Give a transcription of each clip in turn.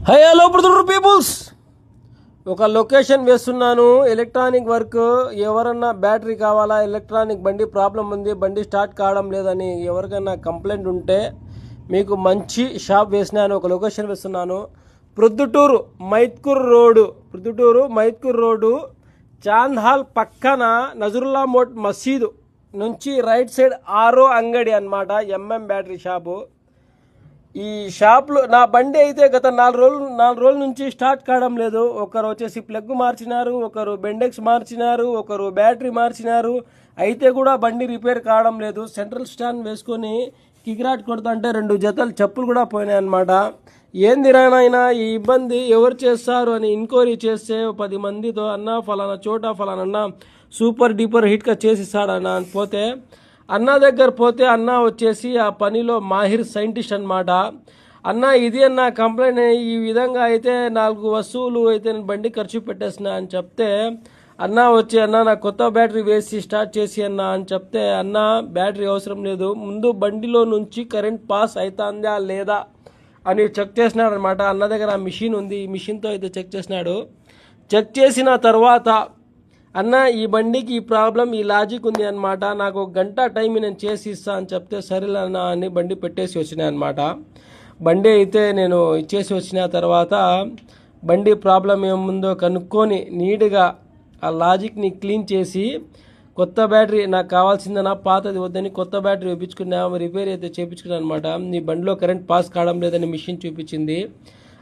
Hello brother peoples, ఒక location వేస్తున్నాను. Electronic work. ఎవరన్నా బ్యాటరీ కావాలా, ఎలక్ట్రానిక్ బండి ప్రాబ్లం ఉంది, బండి స్టార్ట్ కావడం లేదని ఎవరికైనా కంప్లైంట్ ఉంటే మీకు మంచి షాప్ వేసినాను. ఒక లొకేషన్ వేస్తున్నాను. ప్రొద్దుటూరు మైత్కూర్ రోడ్డు చాంద్ హాల్ పక్కన నజరుల్లా మోట్ మసీదు నుంచి రైట్ సైడ్ ఆరో అంగడి అన్నమాట. Battery shop. ఈ షాప్లో నా బండి అయితే గత 4 రోజుల నుంచి స్టార్ట్ కావడం లేదు. ఒకరు వచ్చేసి ప్లగ్ మార్చినారు, ఒకరు బెండెక్స్ మార్చినారు, ఒకరు బ్యాటరీ మార్చినారు, అయితే కూడా బండి రిపేర్ కావడం లేదు. సెంట్రల్ స్టాండ్ వేసుకొని కిక్రాట్ కొడుతుంటే 2 జతలు చెప్పులు కూడా పోయినాయి అన్నమాట. ఏంది రానైనా ఈ ఇబ్బంది ఎవరు చేస్తారు అని ఎంక్వైరీ చేస్తే 10 మందితో అన్న ఫలానా చోట ఫలానా సూపర్ డీపర్ హిట్గా చేసిస్తాడన్న అని పోతే అన్న దగ్గర పోతే అన్న వచ్చేసి ఆ పనిలో మాహిర్ సైంటిస్ట్ అన్నమాట. అన్న ఇది అన్న కంప్లైంట్ ఈ విధంగా అయితే 4 వస్తువులు అయితే నేను బండి ఖర్చు పెట్టేస్తున్నా అని చెప్తే అన్న వచ్చి అన్న నాకు కొత్త బ్యాటరీ వేసి స్టార్ట్ చేసి అన్న అని చెప్తే అన్న బ్యాటరీ అవసరం లేదు, ముందు బండిలో నుంచి కరెంట్ పాస్ అవుతుందా లేదా అని చెక్ చేసినాడు అనమాట. అన్న దగ్గర ఆ మిషన్ ఉంది, ఈ మిషన్తో అయితే చెక్ చేసినాడు. చెక్ చేసిన తర్వాత అన్న ఈ బండికి ఈ ప్రాబ్లం ఈ లాజిక్ ఉంది అనమాట, నాకు 1 గంట టైం నేను చేసి ఇస్తా అని చెప్తే సరేలే అన్న అని బండి పెట్టేసి వచ్చినాయి అనమాట. బండి అయితే నేను ఇచ్చేసి వచ్చిన తర్వాత బండి ప్రాబ్లం ఏముందో కనుక్కొని నీట్గా ఆ లాజిక్ని క్లీన్ చేసి కొత్త బ్యాటరీ నాకు కావాల్సిందన్నా పాతది వద్దని కొత్త బ్యాటరీ వేయించుకున్నా, రిపేర్ అయితే చేయించుకున్నాను అనమాట. నీ బండిలో కరెంట్ పాస్ కావడం లేదని మిషన్ చూపించింది.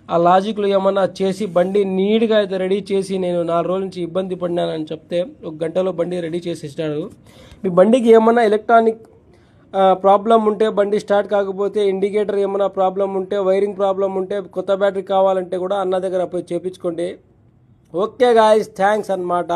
ఆ లాజిక్లో ఏమన్నా చేసి బండి నీట్గా అయితే రెడీ చేసి నేను 4 రోజుల నుంచి ఇబ్బంది పడినానని చెప్తే 1 గంటలో బండి రెడీ చేసి ఇచ్చినాడు. మీ బండికి ఏమన్నా ఎలక్ట్రానిక్ ప్రాబ్లం ఉంటే, బండి స్టార్ట్ కాకపోతే, ఇండికేటర్ ఏమైనా ప్రాబ్లం ఉంటే, వైరింగ్ ప్రాబ్లం ఉంటే, కొత్త బ్యాటరీ కావాలంటే కూడా అన్న దగ్గర పోయి చేయించుకోండి. ఓకే గాయ్స్, థ్యాంక్స్ అన్నమాట.